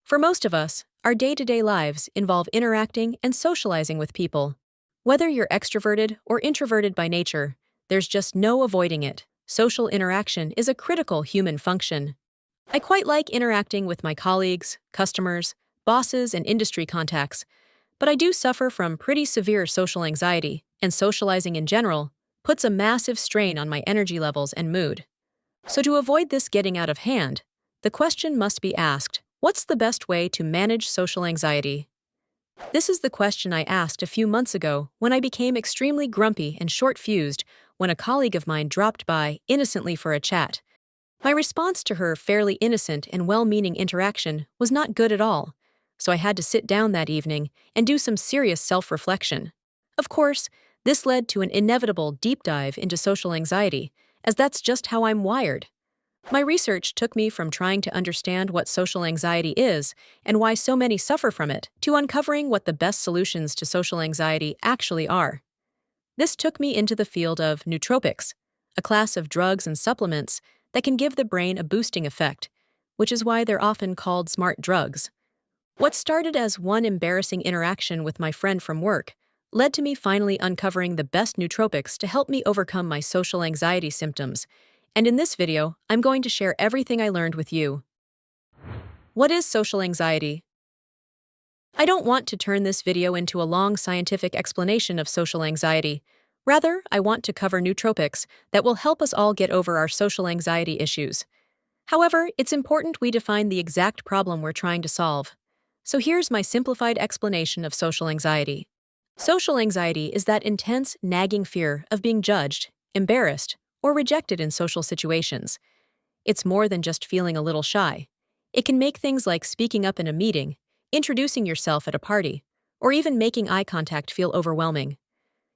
For most of us, our day-to-day lives involve interacting and socializing with people. Whether you're extroverted or introverted by nature, there's just no avoiding it. Social interaction is a critical human function. I quite like interacting with my colleagues, customers, bosses, and industry contacts, but I do suffer from pretty severe social anxiety, and socializing in general puts a massive strain on my energy levels and mood. So to avoid this getting out of hand, the question must be asked, what's the best way to manage social anxiety? This is the question I asked a few months ago when I became extremely grumpy and short-fused when a colleague of mine dropped by innocently for a chat. My response to her fairly innocent and well-meaning interaction was not good at all, so I had to sit down that evening and do some serious self-reflection. Of course, this led to an inevitable deep dive into social anxiety, as that's just how I'm wired. My research took me from trying to understand what social anxiety is and why so many suffer from it, to uncovering what the best solutions to social anxiety actually are. This took me into the field of nootropics, a class of drugs and supplements that can give the brain a boosting effect, which is why they're often called smart drugs. What started as one embarrassing interaction with my friend from work led to me finally uncovering the best nootropics to help me overcome my social anxiety symptoms, and in this video, I'm going to share everything I learned with you. What is social anxiety? I don't want to turn this video into a long scientific explanation of social anxiety. Rather, I want to cover nootropics that will help us all get over our social anxiety issues. However, it's important we define the exact problem we're trying to solve. So here's my simplified explanation of social anxiety. Social anxiety is that intense, nagging fear of being judged, embarrassed, or rejected in social situations. It's more than just feeling a little shy. It can make things like speaking up in a meeting, introducing yourself at a party, or even making eye contact feel overwhelming.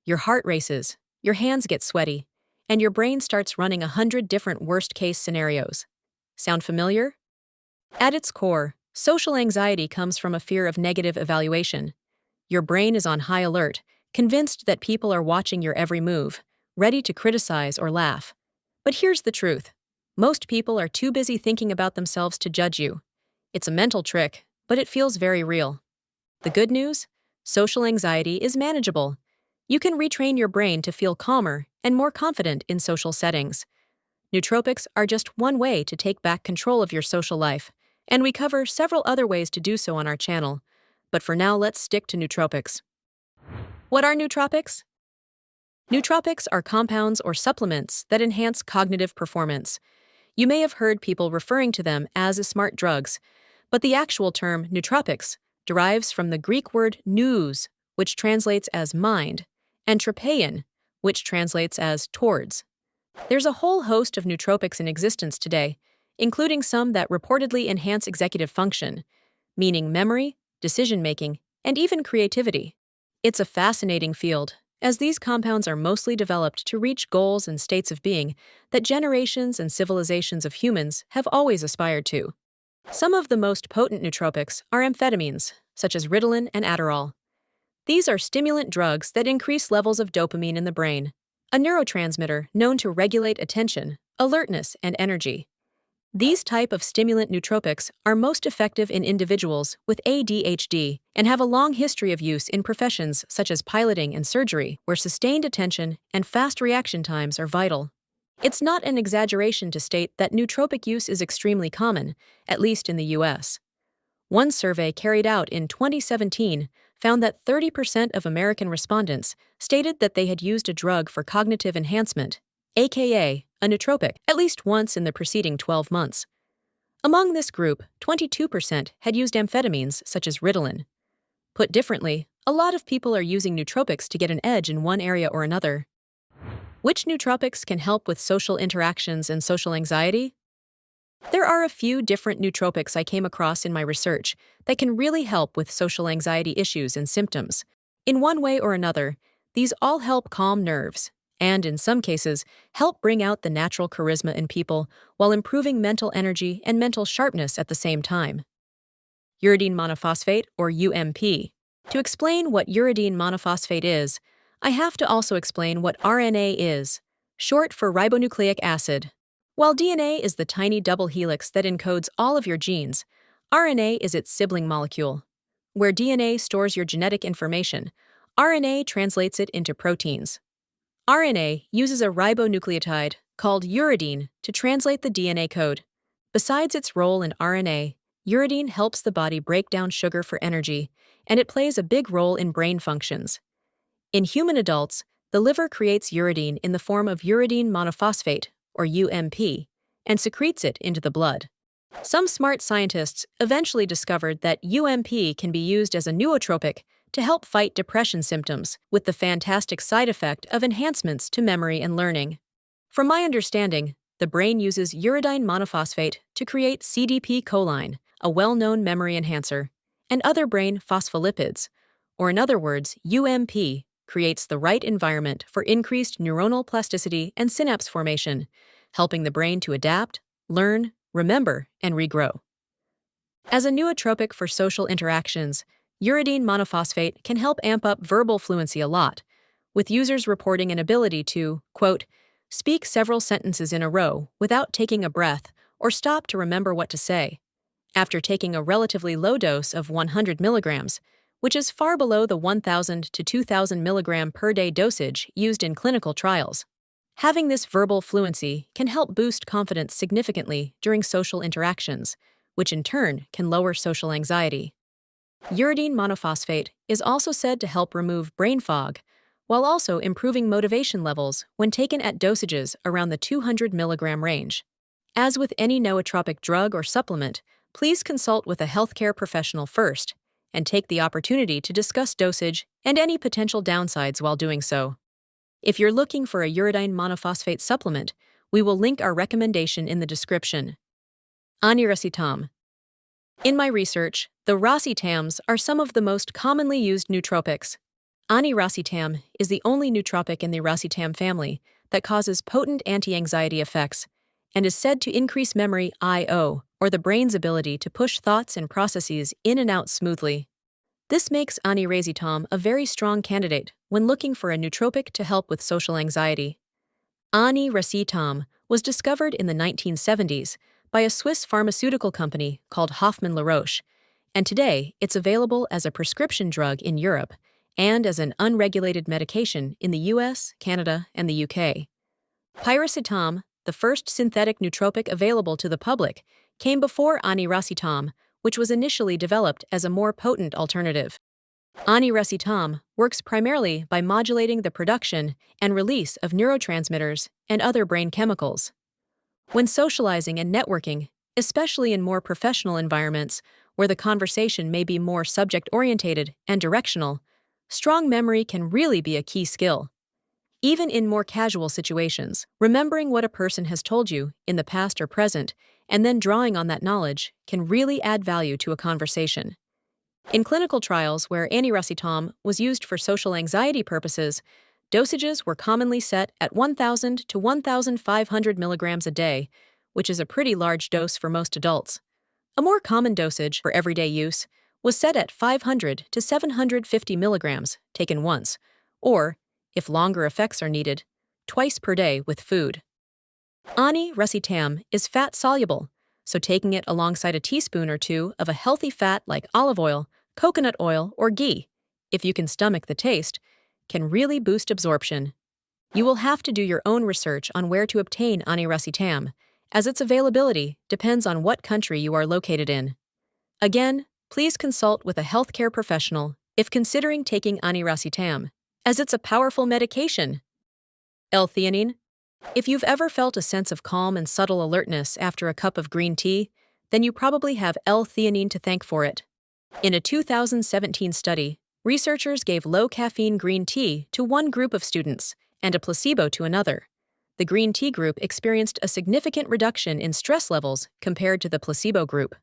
Your heart races, your hands get sweaty, and your brain starts running 100 different worst-case scenarios. Sound familiar? At its core, social anxiety comes from a fear of negative evaluation. Your brain is on high alert, convinced that people are watching your every move, ready to criticize or laugh. But here's the truth. Most people are too busy thinking about themselves to judge you. It's a mental trick, but it feels very real. The good news? Social anxiety is manageable. You can retrain your brain to feel calmer and more confident in social settings. Nootropics are just one way to take back control of your social life, and we cover several other ways to do so on our channel. But for now, let's stick to nootropics. What are nootropics? Nootropics are compounds or supplements that enhance cognitive performance. You may have heard people referring to them as smart drugs, but the actual term nootropics derives from the Greek word nous, which translates as mind, and tropein, which translates as towards. There's a whole host of nootropics in existence today, including some that reportedly enhance executive function, meaning memory, decision-making, and even creativity. It's a fascinating field, as these compounds are mostly developed to reach goals and states of being that generations and civilizations of humans have always aspired to. Some of the most potent nootropics are amphetamines, such as Ritalin and Adderall. These are stimulant drugs that increase levels of dopamine in the brain, a neurotransmitter known to regulate attention, alertness, and energy. These type of stimulant nootropics are most effective in individuals with ADHD and have a long history of use in professions such as piloting and surgery, where sustained attention and fast reaction times are vital. It's not an exaggeration to state that nootropic use is extremely common, at least in the US. One survey carried out in 2017 found that 30% of American respondents stated that they had used a drug for cognitive enhancement, aka a nootropic, at least once in the preceding 12 months. Among this group, 22% had used amphetamines such as Ritalin. Put differently, a lot of people are using nootropics to get an edge in one area or another. Which nootropics can help with social interactions and social anxiety? There are a few different nootropics I came across in my research that can really help with social anxiety issues and symptoms. In one way or another, these all help calm nerves, and in some cases, help bring out the natural charisma in people while improving mental energy and mental sharpness at the same time. Uridine monophosphate, or UMP. To explain what uridine monophosphate is, I have to also explain what RNA is, short for ribonucleic acid. While DNA is the tiny double helix that encodes all of your genes, RNA is its sibling molecule. Where DNA stores your genetic information, RNA translates it into proteins. RNA uses a ribonucleotide called uridine to translate the DNA code. Besides its role in RNA, uridine helps the body break down sugar for energy, and it plays a big role in brain functions. In human adults, the liver creates uridine in the form of uridine monophosphate, or UMP, and secretes it into the blood. Some smart scientists eventually discovered that UMP can be used as a nootropic to help fight depression symptoms, with the fantastic side effect of enhancements to memory and learning. From my understanding, the brain uses uridine monophosphate to create CDP-choline, a well-known memory enhancer, and other brain phospholipids, or in other words, UMP, creates the right environment for increased neuronal plasticity and synapse formation, helping the brain to adapt, learn, remember, and regrow. As a nootropic for social interactions, uridine monophosphate can help amp up verbal fluency a lot, with users reporting an ability to, quote, speak several sentences in a row without taking a breath or stop to remember what to say, after taking a relatively low dose of 100 milligrams, which is far below the 1,000 to 2,000 milligram per day dosage used in clinical trials. Having this verbal fluency can help boost confidence significantly during social interactions, which in turn can lower social anxiety. Uridine monophosphate is also said to help remove brain fog, while also improving motivation levels when taken at dosages around the 200 milligram range. As with any nootropic drug or supplement, please consult with a healthcare professional first, and take the opportunity to discuss dosage and any potential downsides while doing so. If you're looking for a uridine monophosphate supplement, we will link our recommendation in the description. Aniracetam. In my research, the racetams are some of the most commonly used nootropics. Aniracetam is the only nootropic in the racetam family that causes potent anti-anxiety effects and is said to increase memory I/O, or the brain's ability to push thoughts and processes in and out smoothly. This makes Aniracetam a very strong candidate when looking for a nootropic to help with social anxiety. Aniracetam was discovered in the 1970s by a Swiss pharmaceutical company called Hoffmann La Roche, and today it's available as a prescription drug in Europe and as an unregulated medication in the US, Canada, and the UK. Pyracetam, the first synthetic nootropic available to the public, came before Aniracetam, which was initially developed as a more potent alternative. Aniracetam works primarily by modulating the production and release of neurotransmitters and other brain chemicals. When socializing and networking, especially in more professional environments where the conversation may be more subject-oriented and directional, strong memory can really be a key skill. Even in more casual situations, remembering what a person has told you in the past or present, and then drawing on that knowledge, can really add value to a conversation. In clinical trials where Aniracetam was used for social anxiety purposes, dosages were commonly set at 1,000 to 1,500 milligrams a day, which is a pretty large dose for most adults. A more common dosage for everyday use was set at 500 to 750 milligrams, taken once, or, if longer effects are needed, twice per day with food. Aniracetam is fat-soluble, so taking it alongside a teaspoon or two of a healthy fat like olive oil, coconut oil, or ghee, if you can stomach the taste, can really boost absorption. You will have to do your own research on where to obtain Aniracetam, as its availability depends on what country you are located in. Again, please consult with a healthcare professional if considering taking Aniracetam, as it's a powerful medication. L-Theanine. If you've ever felt a sense of calm and subtle alertness after a cup of green tea, then you probably have L-Theanine to thank for it. In a 2017 study, researchers gave low-caffeine green tea to one group of students and a placebo to another. The green tea group experienced a significant reduction in stress levels compared to the placebo group.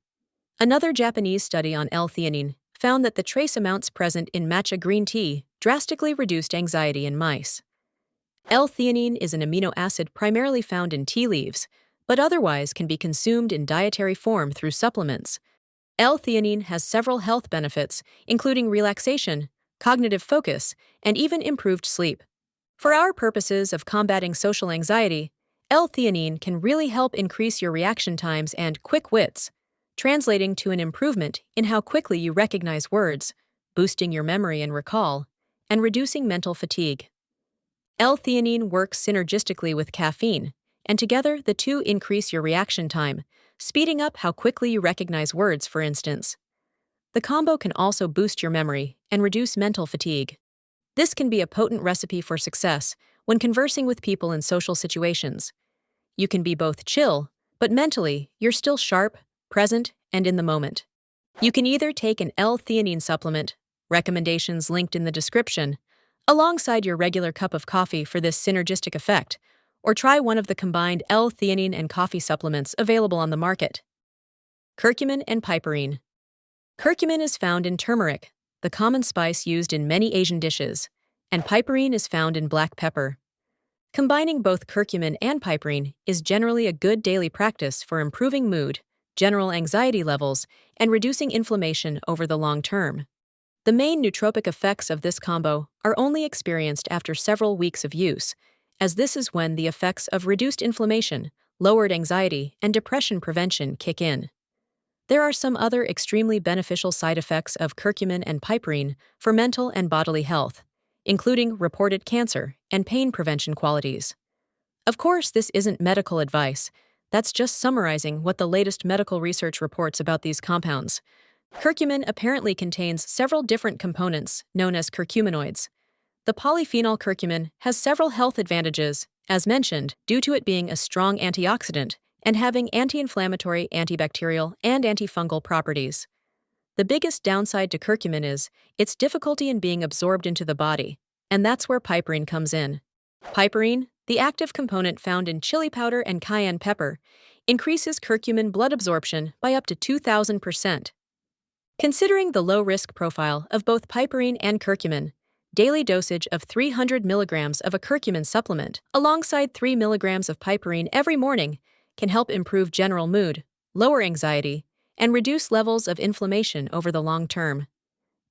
Another Japanese study on L-Theanine found that the trace amounts present in matcha green tea drastically reduced anxiety in mice. L-theanine is an amino acid primarily found in tea leaves, but otherwise can be consumed in dietary form through supplements. L-theanine has several health benefits, including relaxation, cognitive focus, and even improved sleep. For our purposes of combating social anxiety, L-theanine can really help increase your reaction times and quick wits. translating to an improvement in how quickly you recognize words, boosting your memory and recall, and reducing mental fatigue. L-theanine works synergistically with caffeine, and together the two increase your reaction time, speeding up how quickly you recognize words, for instance. The combo can also boost your memory and reduce mental fatigue. This can be a potent recipe for success when conversing with people in social situations. You can be both chill, but mentally, you're still sharp, present, and in the moment. You can either take an L-theanine supplement, recommendations linked in the description, alongside your regular cup of coffee for this synergistic effect, or try one of the combined L-theanine and coffee supplements available on the market. Curcumin and Piperine. Curcumin is found in turmeric, the common spice used in many Asian dishes, and piperine is found in black pepper. Combining both curcumin and piperine is generally a good daily practice for improving mood, general anxiety levels, and reducing inflammation over the long term. The main nootropic effects of this combo are only experienced after several weeks of use, as this is when the effects of reduced inflammation, lowered anxiety, and depression prevention kick in. There are some other extremely beneficial side effects of curcumin and piperine for mental and bodily health, including reported cancer and pain prevention qualities. Of course, this isn't medical advice. That's just summarizing what the latest medical research reports about these compounds. Curcumin apparently contains several different components known as curcuminoids. The polyphenol curcumin has several health advantages, as mentioned, due to it being a strong antioxidant and having anti-inflammatory, antibacterial, and antifungal properties. The biggest downside to curcumin is its difficulty in being absorbed into the body, and that's where piperine comes in. Piperine, the active component found in chili powder and cayenne pepper, increases curcumin blood absorption by up to 2,000%. Considering the low-risk profile of both piperine and curcumin, daily dosage of 300 milligrams of a curcumin supplement alongside 3 milligrams of piperine every morning can help improve general mood, lower anxiety, and reduce levels of inflammation over the long term.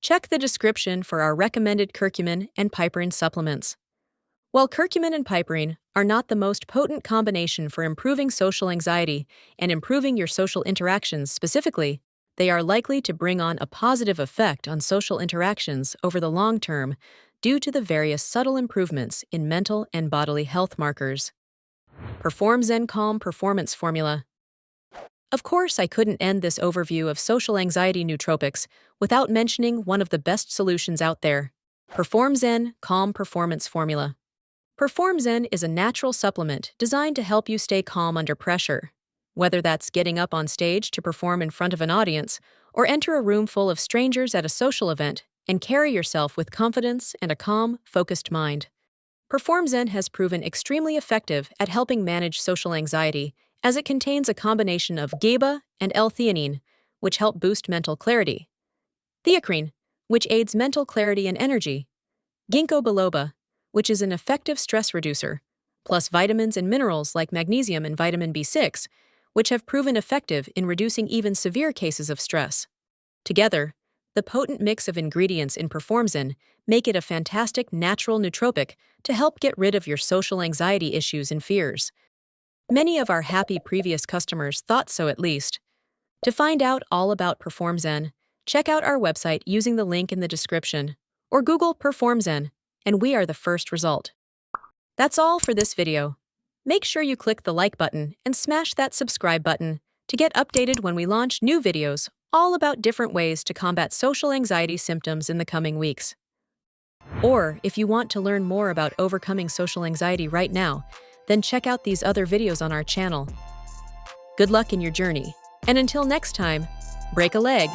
Check the description for our recommended curcumin and piperine supplements. While curcumin and piperine are not the most potent combination for improving social anxiety and improving your social interactions specifically, they are likely to bring on a positive effect on social interactions over the long term due to the various subtle improvements in mental and bodily health markers. PerformZen Calm Performance Formula. Of course, I couldn't end this overview of social anxiety nootropics without mentioning one of the best solutions out there, PerformZen Calm Performance Formula. PerformZen is a natural supplement designed to help you stay calm under pressure. Whether that's getting up on stage to perform in front of an audience or enter a room full of strangers at a social event and carry yourself with confidence and a calm, focused mind. PerformZen has proven extremely effective at helping manage social anxiety as it contains a combination of GABA and L-theanine, which help boost mental clarity, theacrine, which aids mental clarity and energy, ginkgo biloba, which is an effective stress reducer, plus vitamins and minerals like magnesium and vitamin B6, which have proven effective in reducing even severe cases of stress. Together, the potent mix of ingredients in PerformZen make it a fantastic natural nootropic to help get rid of your social anxiety issues and fears. Many of our happy previous customers thought so, at least. To find out all about PerformZen, check out our website using the link in the description, or Google PerformZen, and we are the first result. That's all for this video. Make sure you click the like button and smash that subscribe button to get updated when we launch new videos all about different ways to combat social anxiety symptoms in the coming weeks. Or, if you want to learn more about overcoming social anxiety right now, then check out these other videos on our channel. Good luck in your journey, and until next time, break a leg.